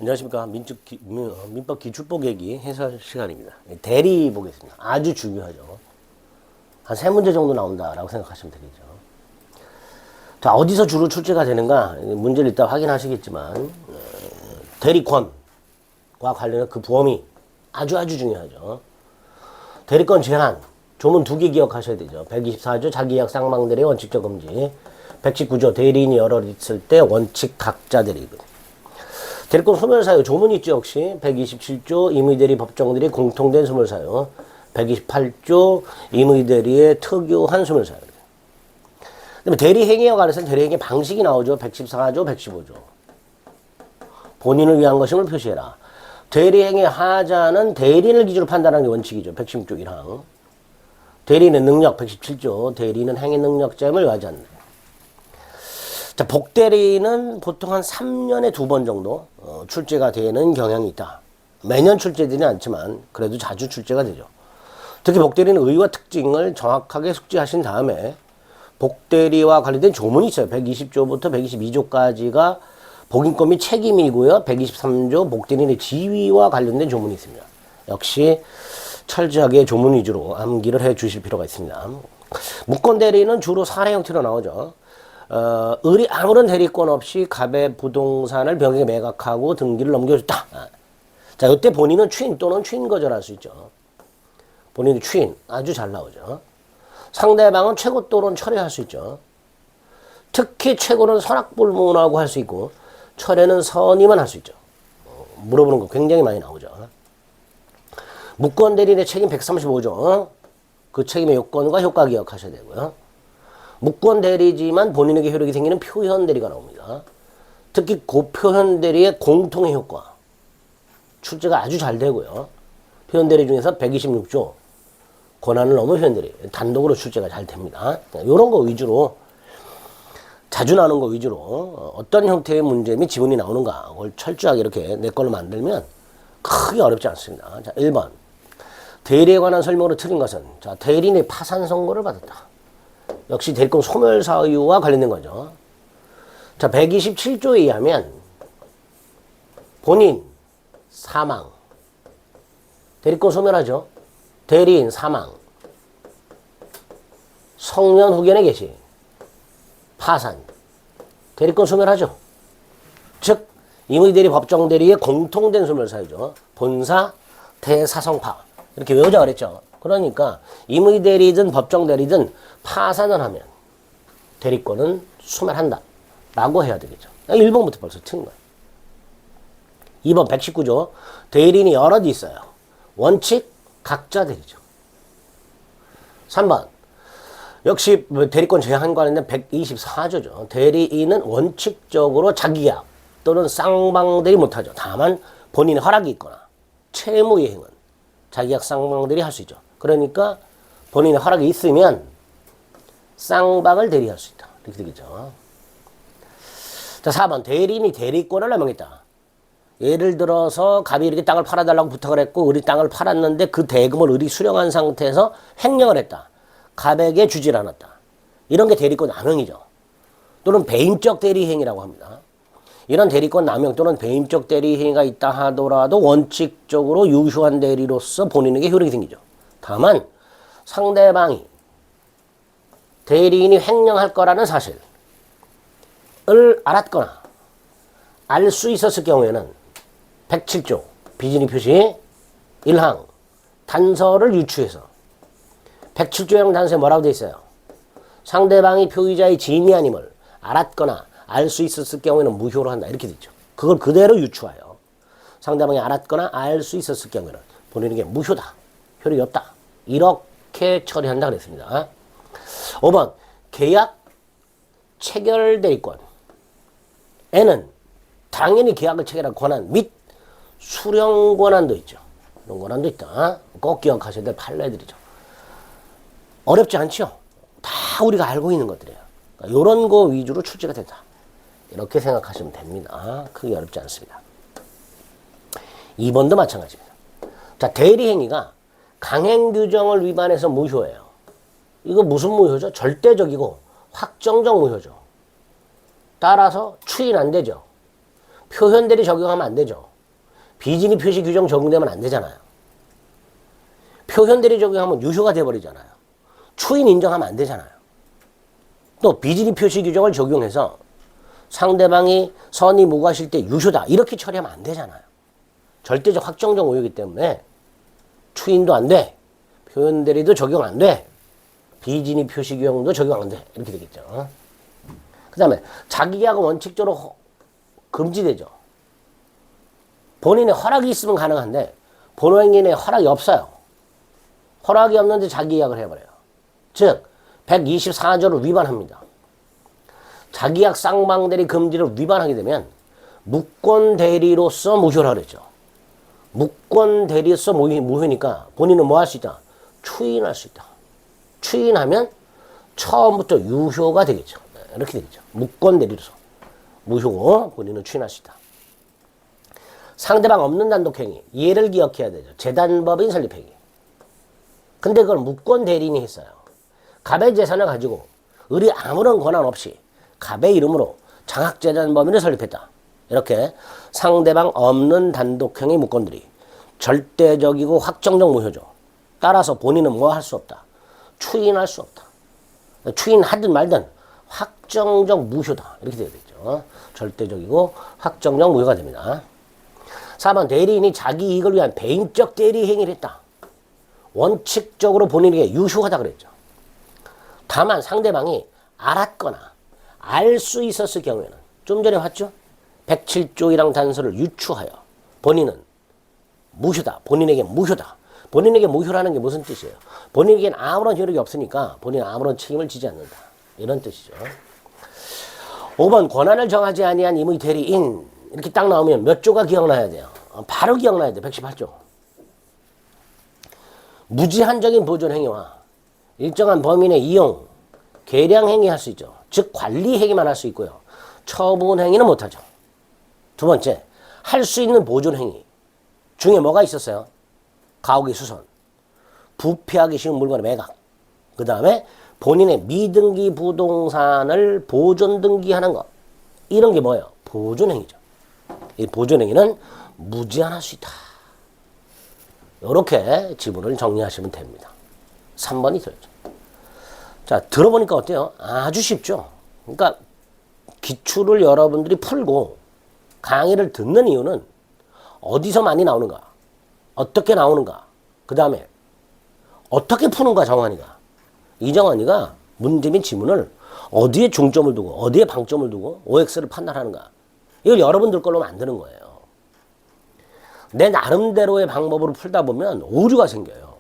안녕하십니까. 민법 기출보객이 해설 시간입니다. 대리 보겠습니다. 아주 중요하죠. 한 3문제 정도 나온다라고 생각하시면 되겠죠. 자, 어디서 주로 출제가 되는가? 문제를 이따 확인하시겠지만, 대리권과 관련한 그 범위 아주 중요하죠. 대리권 제한, 조문 2개 기억하셔야 되죠. 124조 자기계약 쌍방대리 원칙적 금지, 119조 대리인이 여러 있을 때 원칙 각자 대리금. 대리권 소멸사유 조문이 있죠. 역시 127조 임의대리 법정대리 공통된 소멸사유, 128조 임의대리의 특유한 소멸사유. 그다음에 대리행위와 관해서는 대리행위 방식이 나오죠. 114조, 115조. 본인을 위한 것임을 표시해라. 대리행위 하자는 대리인을 기준으로 판단하는 게 원칙이죠. 116조 1항. 대리인의 능력 117조. 대리인은 행위 능력자임을 요하지 않는다. 자, 복대리는 보통 한 3년에 2번 정도 출제가 되는 경향이 있다. 매년 출제되지는 않지만 그래도 자주 출제가 되죠. 특히 복대리는 의의와 특징을 정확하게 숙지하신 다음에 복대리와 관련된 조문이 있어요. 120조부터 122조까지가 복인권 및 책임이고요. 123조 복대리인의 지위와 관련된 조문이 있습니다. 역시 철저하게 조문 위주로 암기를 해 주실 필요가 있습니다. 무권대리는 주로 사례 형태로 나오죠. 을이 아무런 대리권 없이 갑의 부동산을 병에게 매각하고 등기를 넘겨줬다. 자, 이때 본인은 추인 또는 추인 거절할 수 있죠. 본인이 추인 아주 잘 나오죠. 상대방은 최고 또는 철회할 수 있죠. 특히 최고는 선악불문하고 할 수 있고 철회는 선의만 할 수 있죠. 물어보는 거 굉장히 많이 나오죠. 무권대리인의 책임 135조. 그 책임의 요건과 효과 기억하셔야 되고요. 무권대리지만 본인에게 효력이 생기는 표현대리가 나옵니다. 특히 고표현대리의 공통의 효과. 출제가 아주 잘 되고요. 표현대리 중에서 126조. 권한을 넘은 표현대리. 단독으로 출제가 잘 됩니다. 이런 거 위주로, 자주 나오는 거 위주로 어떤 형태의 문제 및 지문이 나오는가. 그걸 철저하게 이렇게 내 걸로 만들면 크게 어렵지 않습니다. 자, 1번. 대리에 관한 설명으로 틀린 것은, 자, 대리인의 파산 선고를 받았다. 역시 대리권 소멸 사유와 관련된 거죠. 자, 127조에 의하면 본인 사망, 대리권 소멸하죠. 대리인 사망, 성년 후견의 개시, 파산, 대리권 소멸하죠. 즉 임의대리 법정대리의 공통된 소멸 사유죠. 본사, 대사성파 이렇게 외우자 그랬죠. 그러니까 임의대리든 법정대리든 파산을 하면 대리권은 소멸한다 라고 해야 되겠죠. 1번부터 벌써 틀린 거예요. 2번 119조 대리인이 여럿이 있어요. 원칙 각자 대리죠. 3번 역시 대리권 제한과 관련된 124조죠. 대리인은 원칙적으로 자기계약 또는 쌍방대리 못하죠. 다만 본인의 허락이 있거나 채무이행은 자기계약 쌍방대리 할 수 있죠. 그러니까 본인의 허락이 있으면 쌍방을 대리할 수 있다. 이렇게 되겠죠. 자, 4번 대리인이 대리권을 남용했다. 예를 들어서 갑이 이렇게 땅을 팔아달라고 부탁을 했고 을이 땅을 팔았는데 그 대금을 을이 수령한 상태에서 횡령을 했다. 갑에게 주질 않았다. 이런 게 대리권 남용이죠. 또는 배임적 대리행위라고 합니다. 이런 대리권 남용 또는 배임적 대리행위가 있다 하더라도 원칙적으로 유효한 대리로서 본인에게 효력이 생기죠. 다만 상대방이 대리인이 횡령할 거라는 사실을 알았거나 알 수 있었을 경우에는 107조 비진이 표시 1항 단서를 유추해서 107조형 단서에 뭐라고 되어 있어요? 상대방이 표의자의 지인이 아님을 알았거나 알 수 있었을 경우에는 무효로 한다. 이렇게 되죠. 그걸 그대로 유추하여 상대방이 알았거나 알 수 있었을 경우에는 본인에게 무효다. 효력이 없다. 이렇게 처리한다 그랬습니다. 5번 계약 체결대리권 에는 당연히 계약을 체결할 권한 및 수령 권한도 있죠. 이런 권한도 있다. 꼭 기억하셔야 될 판례들이죠. 어렵지 않죠? 다 우리가 알고 있는 것들이에요. 그러니까 이런 거 위주로 출제가 된다. 이렇게 생각하시면 됩니다. 크게 어렵지 않습니다. 2번도 마찬가지입니다. 자, 대리행위가 강행규정을 위반해서 무효예요. 이거 무슨 무효죠? 절대적이고 확정적 무효죠. 따라서 추인 안 되죠. 표현대리 적용하면 안 되죠. 비진입 표시 규정 적용되면 안 되잖아요. 표현 대리 적용하면 유효가 돼버리잖아요. 추인 인정하면 안 되잖아요. 또 비진입 표시 규정을 적용해서 상대방이 선의 무과실 때 유효다 이렇게 처리하면 안 되잖아요. 절대적 확정적 오유이기 때문에 추인도 안 돼. 표현 대리도 적용 안 돼. 비진입 표시 규정도 적용 안 돼. 이렇게 되겠죠. 그 다음에 자기계약은 원칙적으로 금지되죠. 본인의 허락이 있으면 가능한데 본인의 허락이 없어요. 허락이 없는데 자기계약을 해버려요. 즉 124조를 위반합니다. 자기계약 쌍방대리 금지를 위반하게 되면 무권대리로서 무효라 그랬죠. 무권대리로서 무효니까 본인은 뭐 할 수 있다? 추인할 수 있다. 추인하면 처음부터 유효가 되겠죠. 이렇게 되겠죠. 무권대리로서 무효고 본인은 추인할 수 있다. 상대방 없는 단독행위 예를 기억해야 되죠. 재단법인 설립행위. 근데 그걸 무권대리인이 했어요. 갑의 재산을 가지고 을이 아무런 권한 없이 갑의 이름으로 장학재단법인을 설립했다. 이렇게 상대방 없는 단독행위 무권들이 절대적이고 확정적 무효죠. 따라서 본인은 뭐 할 수 없다. 추인할 수 없다. 추인하든 말든 확정적 무효다. 이렇게 되겠죠. 절대적이고 확정적 무효가 됩니다. 4번 대리인이 자기 이익을 위한 배임적 대리 행위를 했다. 원칙적으로 본인에게 유효하다 그랬죠. 다만 상대방이 알았거나 알 수 있었을 경우에는 좀 전에 봤죠? 107조 1항 단서를 유추하여 본인은 무효다. 본인에게 무효다. 본인에게 무효라는 게 무슨 뜻이에요? 본인에게는 아무런 효력이 없으니까 본인은 아무런 책임을 지지 않는다. 이런 뜻이죠. 5번 권한을 정하지 아니한 임의 대리인 이렇게 딱 나오면 몇 조가 기억나야 돼요? 바로 기억나야 돼. 118조. 무제한적인 보존 행위와 일정한 범위 내 이용, 계량 행위 할 수 있죠. 즉 관리 행위만 할 수 있고요. 처분 행위는 못하죠. 두 번째, 할 수 있는 보존 행위 중에 뭐가 있었어요? 가옥의 수선, 부패하기 쉬운 물건의 매각, 그 다음에 본인의 미등기 부동산을 보존 등기하는 것. 이런 게 뭐예요? 보존 행위죠. 이 보존 행위는 무제한할 수 있다. 이렇게 지문을 정리하시면 됩니다. 3번이 들었죠. 자, 들어보니까 어때요? 아주 쉽죠? 그러니까 기출을 여러분들이 풀고 강의를 듣는 이유는 어디서 많이 나오는가? 어떻게 나오는가? 그 다음에 어떻게 푸는가 정환이가. 이 정환이가 문제 및 지문을 어디에 중점을 두고 어디에 방점을 두고 OX를 판단하는가. 이걸 여러분들 걸로 만드는 거예요. 내 나름대로의 방법으로 풀다 보면 오류가 생겨요.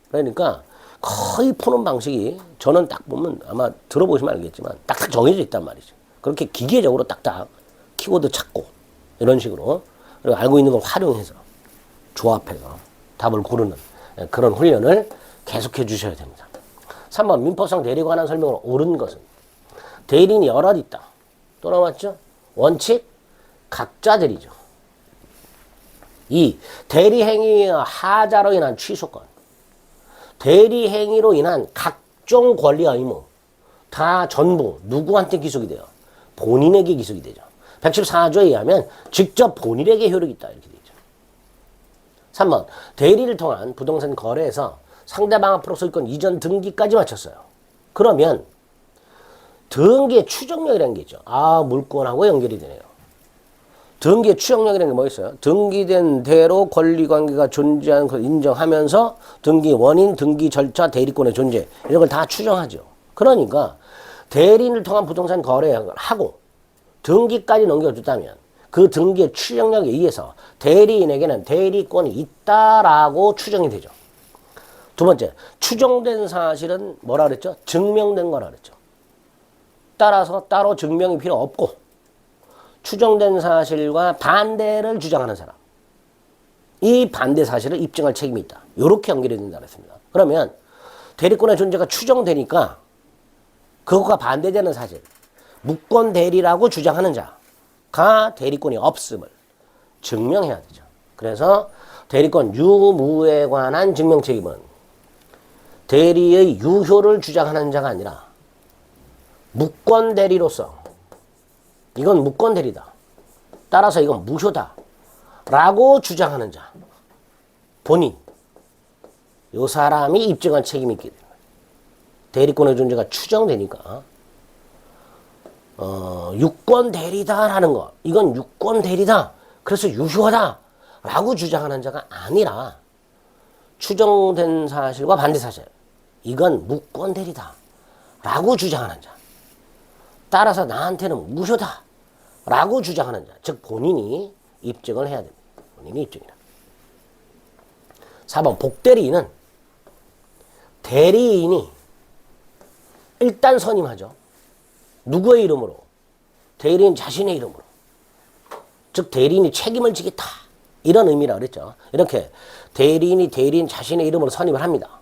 그러니까 거의 푸는 방식이 저는 딱 보면 아마 들어보시면 알겠지만 딱딱 정해져 있단 말이죠. 그렇게 기계적으로 딱딱 키워드 찾고 이런 식으로 그리고 알고 있는 걸 활용해서 조합해서 답을 고르는 그런 훈련을 계속해 주셔야 됩니다. 3번 민법상 대리에 관한 설명으로 옳은 것은 대리인이 여럿 있다. 또 나왔죠? 원칙 각자 대리죠. 2. 대리행위와 하자로 인한 취소권. 대리행위로 인한 각종 권리와 의무 다 전부 누구한테 기속이 돼요? 본인에게 기속이 되죠. 114조에 의하면 직접 본인에게 효력이 있다. 이렇게 되죠. 3번 대리를 통한 부동산 거래에서 상대방 앞으로 소유권 이전 등기까지 마쳤어요. 그러면 등기의 추정력이라는 게 있죠. 아, 물권하고 연결이 되네요. 등기의 추정력이라는 게 뭐 있어요? 등기된 대로 권리관계가 존재하는 걸 인정하면서 등기 원인, 등기 절차, 대리권의 존재 이런 걸 다 추정하죠. 그러니까 대리인을 통한 부동산 거래를 하고 등기까지 넘겨줬다면 그 등기의 추정력에 의해서 대리인에게는 대리권이 있다라고 추정이 되죠. 두 번째, 추정된 사실은 뭐라 그랬죠? 증명된 거라 그랬죠. 따라서 따로 증명이 필요 없고 추정된 사실과 반대를 주장하는 사람. 이 반대 사실을 입증할 책임이 있다. 이렇게 연결이 된다 그랬습니다. 그러면 대리권의 존재가 추정되니까 그것과 반대되는 사실, 무권 대리라고 주장하는 자가 대리권이 없음을 증명해야 되죠. 그래서 대리권 유무에 관한 증명 책임은 대리의 유효를 주장하는 자가 아니라 무권 대리로서 이건 무권 대리다. 따라서 이건 무효다. 라고 주장하는 자. 본인. 요 사람이 입증한 책임이 있게 됩니다. 대리권의 존재가 추정되니까 유권 대리다라는 거. 이건 유권 대리다. 그래서 유효하다. 라고 주장하는 자가 아니라 추정된 사실과 반대 사실. 이건 무권 대리다. 라고 주장하는 자. 따라서 나한테는 무효다. 라고 주장하는 자. 즉 본인이 입증을 해야 됩니다. 본인이 입증이다. 4번 복대리인은 대리인이 일단 선임하죠. 누구의 이름으로? 대리인 자신의 이름으로. 즉 대리인이 책임을 지겠다. 이런 의미라 그랬죠. 이렇게 대리인이 대리인 자신의 이름으로 선임을 합니다.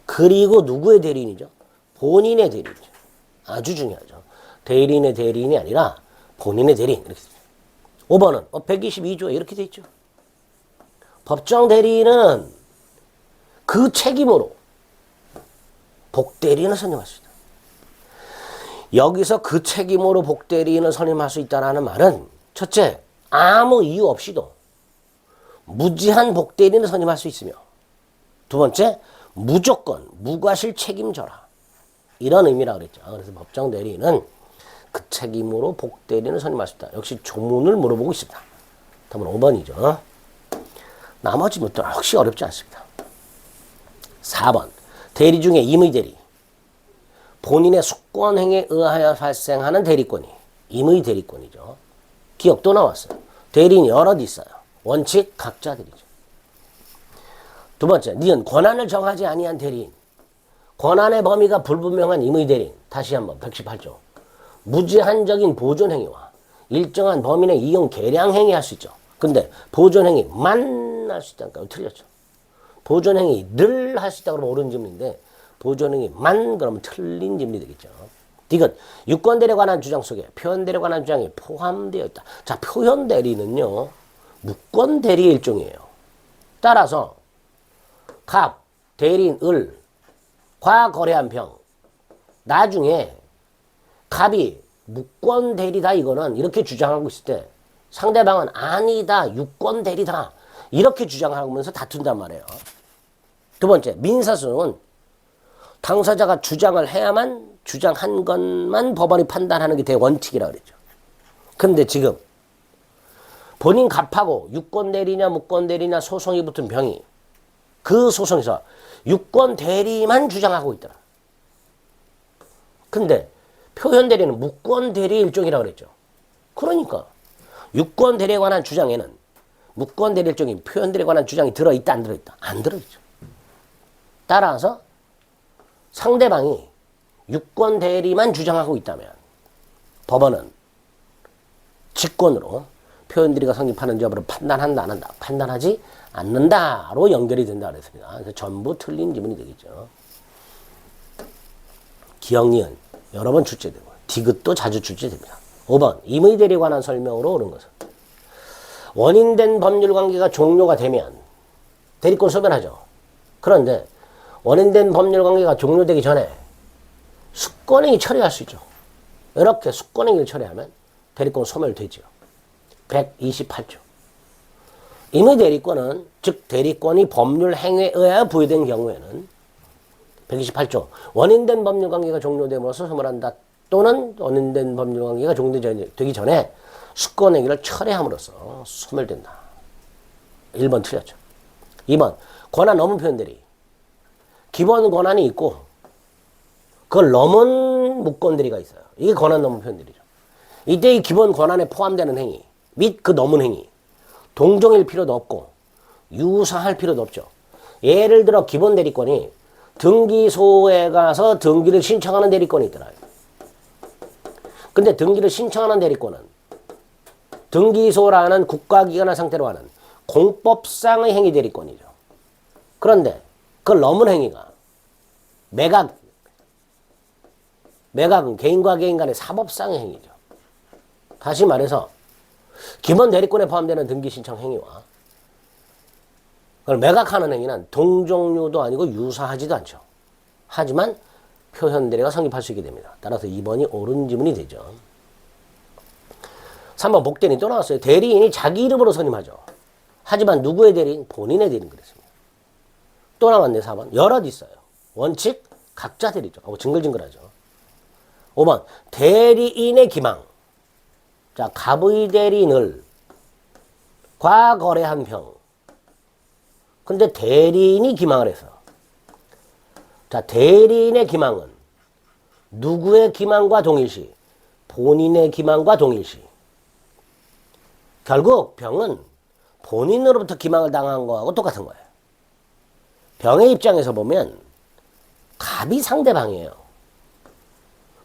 그리고 누구의 대리인이죠? 본인의 대리인이죠. 아주 중요하죠. 대리인의 대리인이 아니라 본인의 대리인. 이렇게 됩니다. 5번은 122조에 이렇게 돼 있죠. 법정 대리인은 그 책임으로 복대리인을 선임할 수 있다. 여기서 그 책임으로 복대리인을 선임할 수 있다는 말은 첫째, 아무 이유 없이도 무지한 복대리인을 선임할 수 있으며 두 번째, 무조건 무과실 책임져라. 이런 의미라고 그랬죠. 그래서 법정 대리인은 그 책임으로 복대리인을 선임할 수 있다. 역시 조문을 물어보고 있습니다. 답은 5번이죠. 나머지 것도 역시 어렵지 않습니다. 4번 대리 중에 임의대리. 본인의 숙권행위에 의하여 발생하는 대리권이 임의대리권이죠. 기억도 나왔어요. 대리인이 여럿 있어요. 원칙 각자 대리죠. 두 번째, 니은 권한을 정하지 아니한 대리인. 권한의 범위가 불분명한 임의대리인. 다시 한번 118조. 무제한적인 보존행위와 일정한 범위 내 이용 계량행위 할 수 있죠. 근데 보존행위만 할 수 있다니까 틀렸죠. 보존행위를 할 수 있다 그러면 옳은 질문인데 보존행위만 그러면 틀린 질문이 되겠죠. 디귿 유권대리에 관한 주장 속에 표현대리에 관한 주장이 포함되어 있다. 자, 표현대리는요 무권대리의 일종이에요. 따라서 갑, 대리인, 을, 과 거래한 병. 나중에 갑이 무권대리다 이거는 이렇게 주장하고 있을 때 상대방은 아니다 유권대리다 이렇게 주장하면서 다툰단 말이에요. 두 번째, 민사소송은 당사자가 주장을 해야만 주장한 것만 법원이 판단하는 게 대원칙이라고 그랬죠. 근데 지금 본인 갑하고 유권대리냐 무권대리냐 소송이 붙은 병이 그 소송에서 유권대리만 주장하고 있더라. 근데 표현대리는 무권대리 일종이라고 그랬죠. 그러니까 유권대리에 관한 주장에는 무권대리 일종인 표현대리에 관한 주장이 들어있다 안 들어있다? 안 들어있죠. 따라서 상대방이 유권대리만 주장하고 있다면 법원은 직권으로 표현대리가 성립하는지 여부를 판단한다 안 한다? 판단하지 않는다로 연결이 된다 그랬습니다. 그래서 전부 틀린 지문이 되겠죠. 기억니은 여러 번 출제되고 디귿도 자주 출제됩니다. 5번 임의대리에 관한 설명으로 옳은 것은 원인된 법률관계가 종료가 되면 대리권 소멸하죠. 그런데 원인된 법률관계가 종료되기 전에 숙권행위 처리할 수 있죠. 이렇게 숙권행위를 처리하면 대리권 소멸되죠. 128조 임의대리권은 즉 대리권이 법률 행위에 의하여 부여된 경우에는 128조 원인된 법률관계가 종료됨으로써 소멸한다 또는 원인된 법률관계가 종료되기 전에 숙권행위를 철회함으로써 소멸된다. 1번 틀렸죠. 2번 권한 넘은 표현들이 기본 권한이 있고 그걸 넘은 무권대리가 있어요. 이게 권한 넘은 표현들이죠. 이때 이 기본 권한에 포함되는 행위 및 그 넘은 행위 동종일 필요도 없고 유사할 필요도 없죠. 예를 들어 기본 대리권이 등기소에 가서 등기를 신청하는 대리권이 있더라고요. 근데 등기를 신청하는 대리권은 등기소라는 국가기관의 상태로 하는 공법상의 행위 대리권이죠. 그런데 그걸 넘은 행위가 매각은 개인과 개인 간의 사법상의 행위죠. 다시 말해서 기본 대리권에 포함되는 등기 신청 행위와 그걸 매각하는 행위는 동종류도 아니고 유사하지도 않죠. 하지만 표현 대리가 성립할 수 있게 됩니다. 따라서 2번이 옳은 지문이 되죠. 3번 복대리인 또 나왔어요. 대리인이 자기 이름으로 선임하죠. 하지만 누구의 대리인? 본인의 대리인 그랬습니다. 또 나왔네. 4번 여럿 있어요. 원칙 각자 대리죠. 징글징글하죠. 5번 대리인의 기망. 자, 갑의 대리인을 과거래한 병. 근데 대리인이 기망을 해서. 자, 대리인의 기망은 누구의 기망과 동일시? 본인의 기망과 동일시. 결국 병은 본인으로부터 기망을 당한 거하고 똑같은 거예요. 병의 입장에서 보면 갑이 상대방이에요.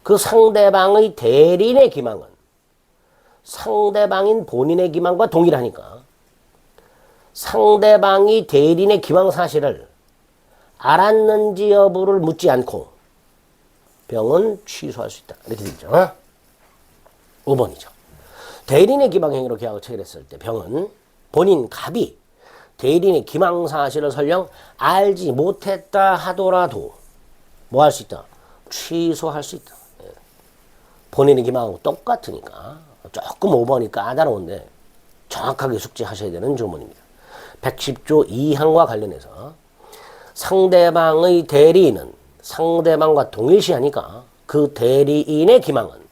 그 상대방의 대리인의 기망은 상대방인 본인의 기망과 동일하니까 상대방이 대리인의 기망 사실을 알았는지 여부를 묻지 않고 병은 취소할 수 있다. 이렇게 되죠. 5번이죠. 대리인의 기망 행위로 계약을 체결했을 때 병은 본인 갑이 대리인의 기망 사실을 설령 알지 못했다 하더라도 뭐 할 수 있다? 취소할 수 있다. 본인의 기망하고 똑같으니까 조금 5번이 까다로운데 정확하게 숙지하셔야 되는 조문입니다. 110조 2항과 관련해서 상대방의 대리인은 상대방과 동일시하니까 그 대리인의 기망은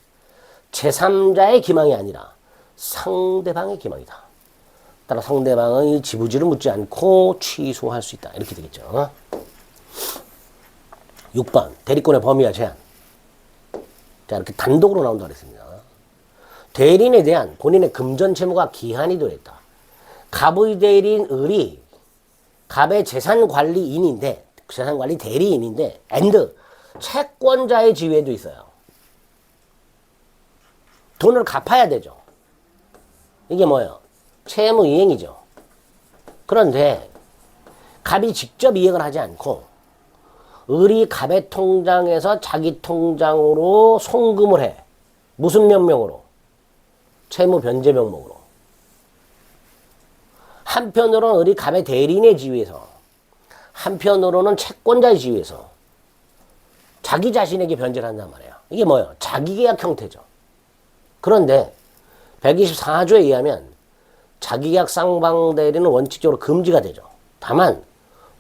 제3자의 기망이 아니라 상대방의 기망이다. 따라 상대방의 지부지를 묻지 않고 취소할 수 있다. 이렇게 되겠죠. 6번 대리권의 범위와 제한. 자, 이렇게 단독으로 나온다고 했습니다. 대리인에 대한 본인의 금전 채무가 기한이 되었다. 갑의 대리인 을이 갑의 재산관리인인데 재산관리 대리인인데 and 채권자의 지위에도 있어요. 돈을 갚아야 되죠. 이게 뭐예요? 채무 이행이죠. 그런데 갑이 직접 이행을 하지 않고 을이 갑의 통장에서 자기 통장으로 송금을 해. 무슨 명목으로? 채무 변제 명목으로. 한편으로는 을이 갑의 대리인의 지위에서 한편으로는 채권자의 지위에서 자기 자신에게 변제를 한단 말이에요. 이게 뭐예요? 자기계약 형태죠. 그런데 124조에 의하면 자기계약 쌍방대리는 원칙적으로 금지가 되죠. 다만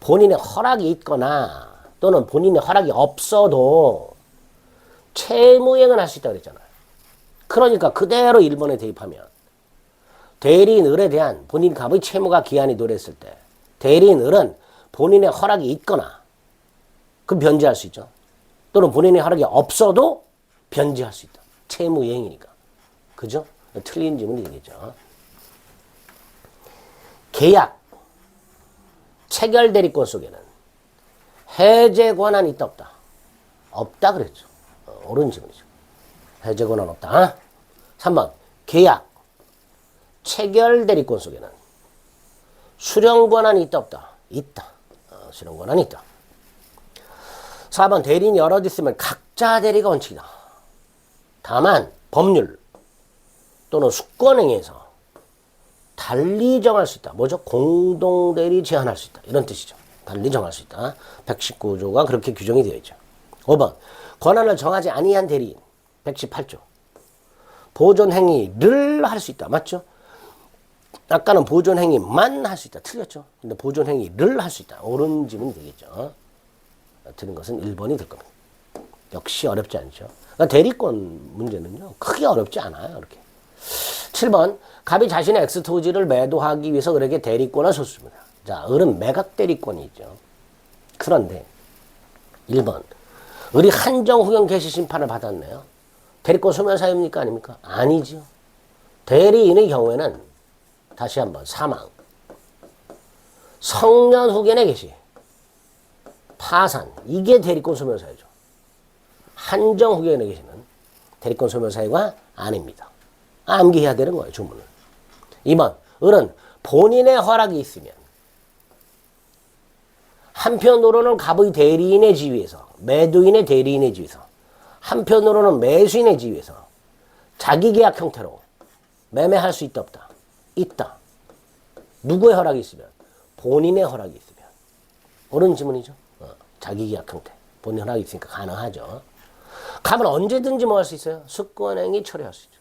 본인의 허락이 있거나 또는 본인의 허락이 없어도 채무이행을 할 수 있다고 그랬잖아요. 그러니까 그대로 1번에 대입하면 대리인 을에 대한 본인 갑의 채무가 기한이 도래했을 때 대리인 을은 본인의 허락이 있거나 그럼 변제할 수 있죠. 또는 본인의 허락이 없어도 변제할 수 있다. 채무이행이니까. 그죠? 틀린 질문이 되겠죠. 계약, 체결 대리권 속에는 해제 권한이 있다 없다? 없다 그랬죠. 옳은 질문이죠. 해제 권한 없다. 3번 계약, 체결 대리권 속에는 수령 권한이 있다 없다? 있다. 수령 권한이 있다. 4번 대리인이 여럿 있으면 각자 대리가 원칙이다. 다만 법률 또는 수권행위에서 달리 정할 수 있다. 뭐죠? 공동대리 제한할 수 있다. 이런 뜻이죠. 달리 정할 수 있다. 119조가 그렇게 규정이 되어 있죠. 5번 권한을 정하지 아니한 대리인 118조 보존행위를 할 수 있다. 맞죠? 아까는 보존행위만 할 수 있다. 틀렸죠? 근데 보존행위를 할 수 있다. 옳은 질문이 되겠죠. 틀린 것은 1번이 될 겁니다. 역시 어렵지 않죠. 그러니까 대리권 문제는요. 크게 어렵지 않아요. 이렇게. 7번 갑이 자신의 X 토지를 매도하기 위해서 을에게 대리권을 줬습니다. 자, 을은 매각 대리권이 있죠. 그런데 1번 을이 한정 후견 개시 심판을 받았네요. 대리권 소멸 사유입니까? 아닙니까? 아니죠. 대리인의 경우에는 다시 한번 사망, 성년 후견의 개시, 파산 이게 대리권 소멸 사유죠. 한정 후견의 개시는 대리권 소멸 사유가 아닙니다. 암기해야 되는 거예요. 주문을. 2번 을은 본인의 허락이 있으면 한편으로는 갑의 대리인의 지위에서 매도인의 대리인의 지위에서 한편으로는 매수인의 지위에서 자기계약 형태로 매매할 수 있다 없다? 있다. 누구의 허락이 있으면? 본인의 허락이 있으면. 옳은 지문이죠. 자기계약 형태. 본인 허락이 있으니까 가능하죠. 갑은 언제든지 뭐 할 수 있어요? 수권행위 처리할 수 있죠.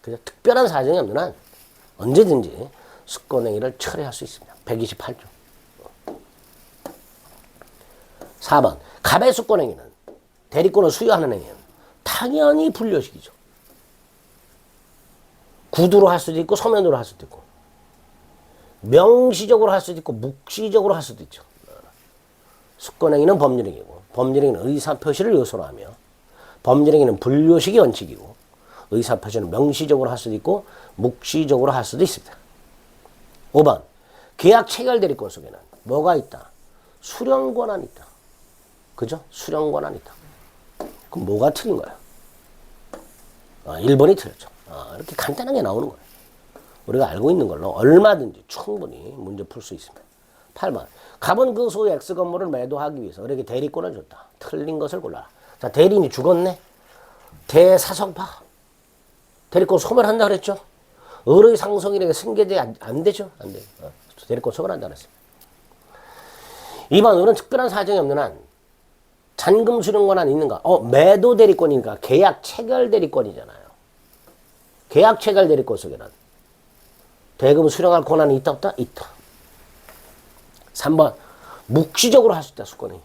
그래서 특별한 사정이 없는 한 언제든지 수권행위를 철회할 수 있습니다. 128조. 4번 갑의 수권행위는 대리권을 수여하는 행위는 당연히 불려식이죠. 구두로 할 수도 있고 서면으로 할 수도 있고 명시적으로 할 수도 있고 묵시적으로 할 수도 있죠. 수권행위는 법률행위고 법률행위는 의사표시를 요소로 하며 법률행위는 불려식이 원칙이고 의사표시는 명시적으로 할 수도 있고 묵시적으로 할 수도 있습니다. 5번 계약 체결대리권 속에는 뭐가 있다? 수령권한이 있다. 그죠? 수령권한이 있다. 그럼 뭐가 틀린 거야? 1번이 틀렸죠. 이렇게 간단하게 나오는 거예요. 우리가 알고 있는 걸로 얼마든지 충분히 문제 풀 수 있습니다. 8번 갑은 그 소유 X 건물을 매도하기 위해서 을에게 대리권을 줬다. 틀린 것을 골라라. 자, 대리인이 죽었네. 대사성파. 대리권 소멸한다 그랬죠. 을의 상속인에게 승계제 안 되죠. 안 돼요. 대리권 소멸한다 그랬어요. 2번 을은 특별한 사정이 없는 한 잔금 수령 권한이 있는가? 매도 대리권이니까 계약 체결 대리권이잖아요. 계약 체결 대리권 속에는 대금 수령할 권한이 있다 없다? 있다. 3번 묵시적으로 할 수 있다. 수권행위.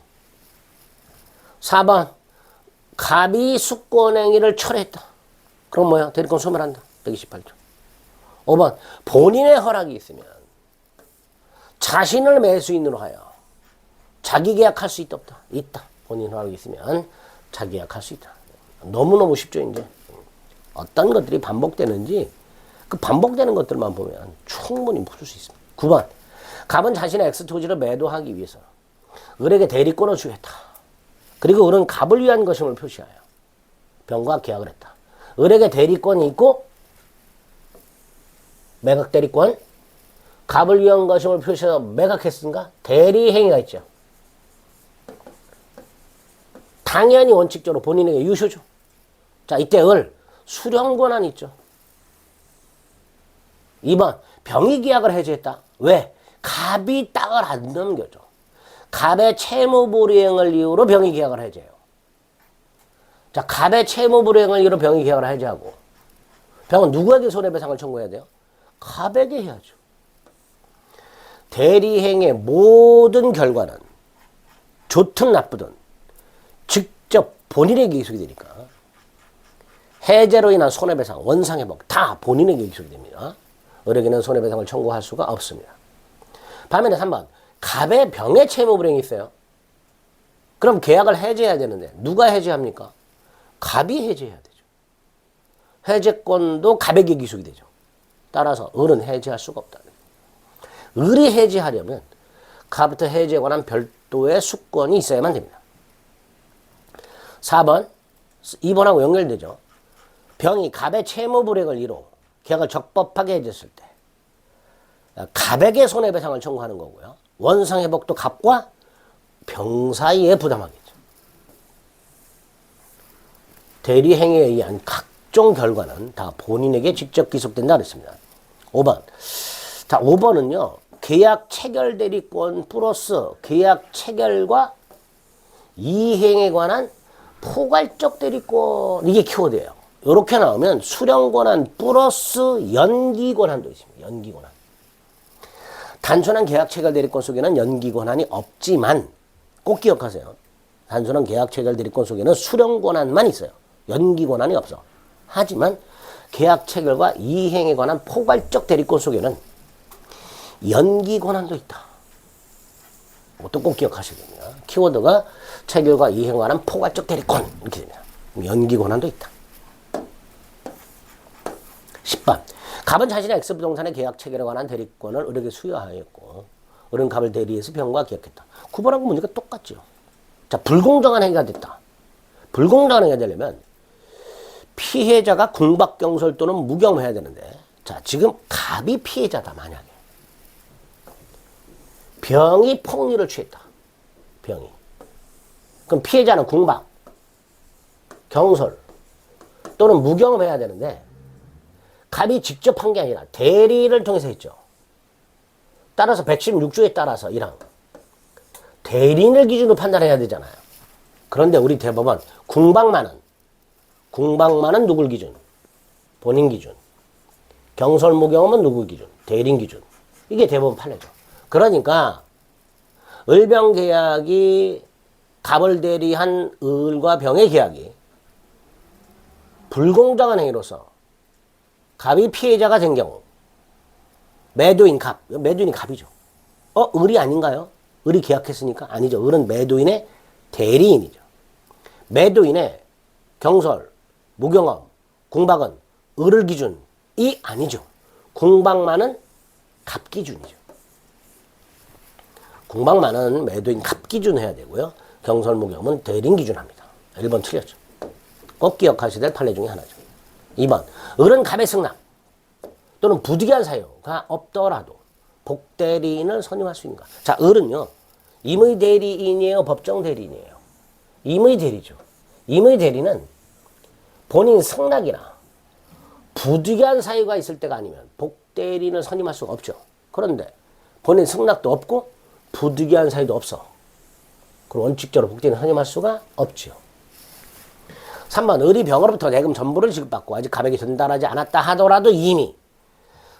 4번 갑이 수권행위를 철회했다. 그럼 뭐야? 대리권 소멸한다. 128조. 5번 본인의 허락이 있으면 자신을 매수인으로 하여 자기 계약할 수 있다 없다? 있다. 본인 허락이 있으면 자기 계약할 수 있다. 너무너무 쉽죠. 이제 어떤 것들이 반복되는지 그 반복되는 것들만 보면 충분히 풀 수 있습니다. 9번 갑은 자신의 X 토지를 매도하기 위해서 을에게 대리권을 주했다. 그리고 을은 갑을 위한 것임을 표시하여 병과 계약을 했다. 을에게 대리권이 있고 매각 대리권 갑을 위한 것임을 표시해서 매각했으니까 대리행위가 있죠. 당연히 원칙적으로 본인에게 유효죠. 자, 이때 을 수령 권한이 있죠. 2번 병이 계약을 해지했다. 왜? 갑이 땅을 안 넘겨줘. 갑의 채무 불이행을 이유로 병이 계약을 해제해요. 자, 갑의 채무 불이행을 이유로 병이 계약을 해제하고 병은 누구에게 손해배상을 청구해야 돼요? 갑에게 해야죠. 대리행의 모든 결과는 좋든 나쁘든 직접 본인에게 기속이 되니까 해제로 인한 손해배상, 원상회복 다 본인에게 기속이 됩니다. 을에게는 손해배상을 청구할 수가 없습니다. 반면에 3번 갑의 병의 채무불이행이 있어요. 그럼 계약을 해제해야 되는데 누가 해제합니까? 갑이 해제해야 되죠. 해제권도 갑에게 기속이 되죠. 따라서 을은 해제할 수가 없다. 을이 해제하려면 갑부터 해제에 관한 별도의 수권이 있어야만 됩니다. 4번 2번하고 연결되죠. 병이 갑의 채무불이행을 이유로 계약을 적법하게 해제했을 때 갑에게 손해배상을 청구하는 거고요. 원상회복도 갑과 병 사이에 부담하겠죠. 대리행위에 의한 각종 결과는 다 본인에게 직접 기속된다 그랬습니다. 5번. 자, 5번은요. 계약 체결 대리권 플러스 계약 체결과 이행에 관한 포괄적 대리권. 이게 키워드예요. 이렇게 나오면 수령권한 플러스 연기권한도 있습니다. 연기권한. 단순한 계약 체결 대리권 속에는 연기권한이 없지만 꼭 기억하세요. 단순한 계약 체결 대리권 속에는 수령권한만 있어요. 연기권한이 없어. 하지만 계약 체결과 이행에 관한 포괄적 대리권 속에는 연기권한도 있다. 이것도 꼭 기억하셔야 됩니다. 키워드가 체결과 이행에 관한 포괄적 대리권 이렇게 됩니다. 연기권한도 있다. 10번. 갑은 자신의 X부동산의 계약 체결에 관한 대리권을 을에게 수여하였고 을은 갑을 대리해서 병과 계약했다. 9번하고 문제가 똑같죠. 자, 불공정한 행위가 됐다. 불공정한 행위가 되려면 피해자가 궁박경솔 또는 무경해야 되는데 자, 지금 갑이 피해자다. 만약에 병이 폭리를 취했다. 병이. 그럼 피해자는 궁박, 경솔 또는 무경험해야 되는데 갑이 직접 한 게 아니라 대리를 통해서 했죠. 따라서 116조에 따라서 1항 대리인을 기준으로 판단해야 되잖아요. 그런데 우리 대법원 궁박만은 누굴 기준? 본인 기준. 경설무경험은 누구 기준? 대리인 기준. 이게 대법원 판례죠. 그러니까 을병계약이 갑을 대리한 을과 병의 계약이 불공정한 행위로서 갑이 피해자가 된 경우 매도인이 갑이죠. 을이 아닌가요? 을이 계약했으니까? 아니죠. 을은 매도인의 대리인이죠. 매도인의 경설, 무경험, 궁박은 을을 기준이 아니죠. 궁박만은 갑 기준이죠. 궁박만은 매도인 갑 기준 해야 되고요. 경설, 무경험은 대리인 기준 합니다. 1번 틀렸죠. 꼭 기억하셔야 될 판례 중에 하나죠. 2번 을은 갑의 승낙 또는 부득이한 사유가 없더라도 복대리인을 선임할 수 있는가. 자, 을은요. 임의 대리인이에요? 법정 대리인이에요? 임의 대리죠. 임의 대리는 본인 승낙이나 부득이한 사유가 있을 때가 아니면 복대리인을 선임할 수가 없죠. 그런데 본인 승낙도 없고 부득이한 사유도 없어. 그럼 원칙적으로 복대리인을 선임할 수가 없죠. 3번 을이 병으로부터 대금 전부를 지급받고 아직 갑에게 전달하지 않았다 하더라도 이미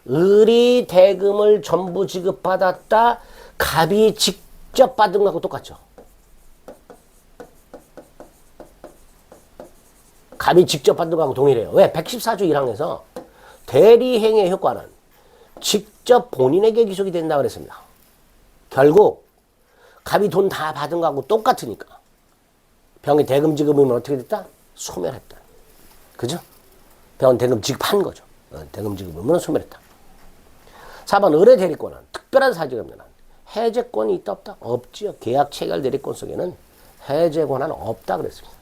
을이 대금을 전부 지급받았다. 갑이 직접 받은 거하고 똑같죠. 갑이 직접 받은 거하고 동일해요. 왜? 114조 1항에서 대리행위의 효과는 직접 본인에게 기속이 된다 그랬습니다. 결국 갑이 돈 다 받은 거하고 똑같으니까 병의 대금 지급이면 어떻게 됐다? 소멸했다. 그죠? 병은 대금 지급한 거죠. 대금 지급이면 소멸했다. 4번 을의 대리권은 특별한 사정이 없는 한 해제권이 있다 없다? 없지요. 계약 체결 대리권 속에는 해제 권한은 없다 그랬습니다.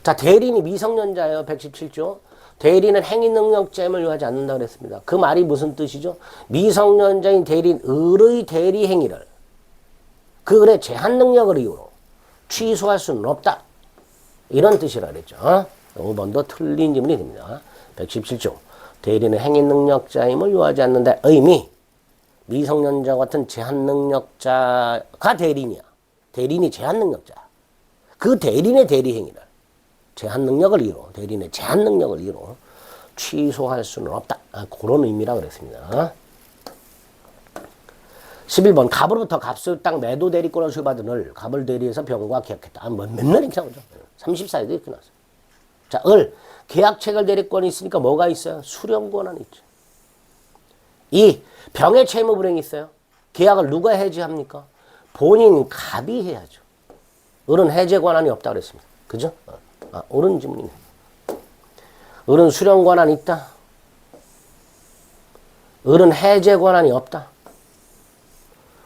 자, 대리인이 미성년자예요. 117조. 대리인은 행위능력자임을 요하지 않는다 그랬습니다. 그 말이 무슨 뜻이죠? 미성년자인 대리인 을의 대리 행위를 그 을의 제한 능력을 이유로 취소할 수는 없다. 이런 뜻이라 그랬죠. 5번도 틀린 질문이 됩니다. 117조. 대리인은 행위능력자임을 요하지 않는다. 의미. 미성년자 같은 제한능력자가 대리인이야. 대리인이 제한능력자. 그 대리인의 대리행위를 제한능력을 이유로, 대리인의 제한능력을 이유로 취소할 수는 없다. 그런 의미라 그랬습니다. 11번 갑으로부터 갑수 땅 매도 대리권을 수여받은 을 갑을 대리해서 병과 계약했다. 맨날 이렇게 나오죠. 34에도 이렇게 나왔어요. 자, 을 계약 체결 대리권이 있으니까 뭐가 있어요? 수령 권한이 있죠. 2. 병의 채무 불이행이 있어요. 계약을 누가 해지합니까? 본인 갑이 해야죠. 을은 해제 권한이 없다 그랬습니다. 그죠? 옳은 질문입니다. 을은 수령 권한이 있다. 을은 해제 권한이 없다.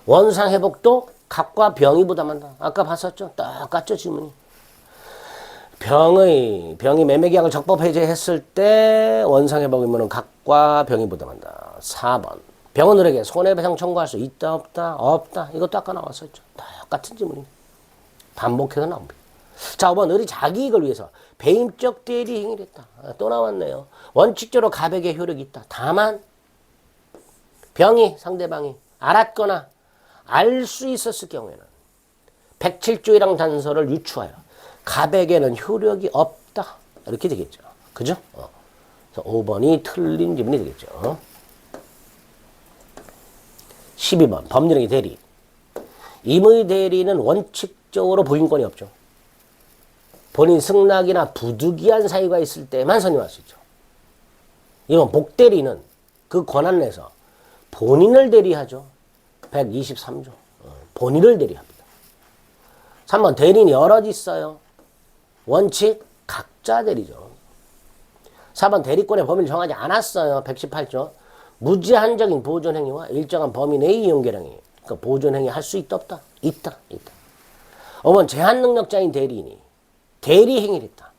원상 회복도 갑과 병이 부담한다. 아까 봤었죠? 똑같죠, 질문이. 병이 매매계약을 적법 해제했을 때 원상 회복이면 갑과 병이 부담한다. 4번. 병은 을에게 손해배상 청구할 수 있다, 없다? 없다. 이것도 아까 나왔었죠. 똑같은 질문입니다. 반복해서 나옵니다. 자, 5번. 을이 자기 이익을 위해서 배임적 대리 행위를 했다. 또 나왔네요. 원칙적으로 갑에게 효력이 있다. 다만 병이 상대방이 알았거나 알 수 있었을 경우에는 107조 1항 단서를 유추하여 갑에게는 효력이 없다. 이렇게 되겠죠. 그죠? 그래서 5번이 틀린 질문이 되겠죠. 12번. 법률행위 대리. 임의 대리는 원칙적으로 보인권이 없죠. 본인 승낙이나 부득이한 사유가 있을 때만 선임할 수 있죠. 이건 복대리는 그 권한 내에서 본인을 대리하죠. 123조. 본인을 대리합니다. 3번. 대리인이 여럿 있어요. 원칙 각자 대리죠. 4번. 대리권의 범위를 정하지 않았어요. 118조. 무제한적인 보존행위와 일정한 범위 내의 이용계량이 그러니까 보존행위 할 수 있다 없다? 있다. 5번. 제한능력자인 대리인이 대리행위를 했다.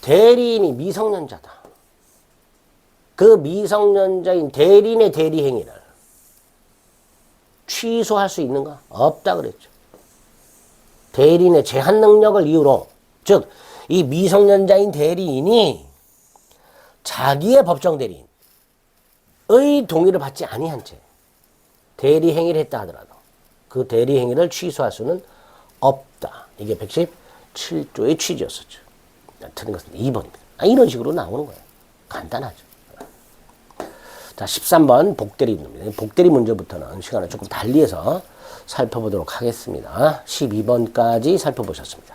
대리인이 미성년자다. 그 미성년자인 대리인의 대리행위를 취소할 수 있는가? 없다 그랬죠. 대리인의 제한 능력을 이유로, 즉 이 미성년자인 대리인이 자기의 법정 대리인의 동의를 받지 아니한 채 대리 행위를 했다 하더라도 그 대리 행위를 취소할 수는 없다. 이게 117조의 취지였었죠. 틀린 것은 2번입니다. 이런 식으로 나오는 거예요. 간단하죠. 자, 13번 복대리 문제입니다. 복대리 문제부터는 시간을 조금 달리해서 살펴보도록 하겠습니다. 12번까지 살펴보셨습니다.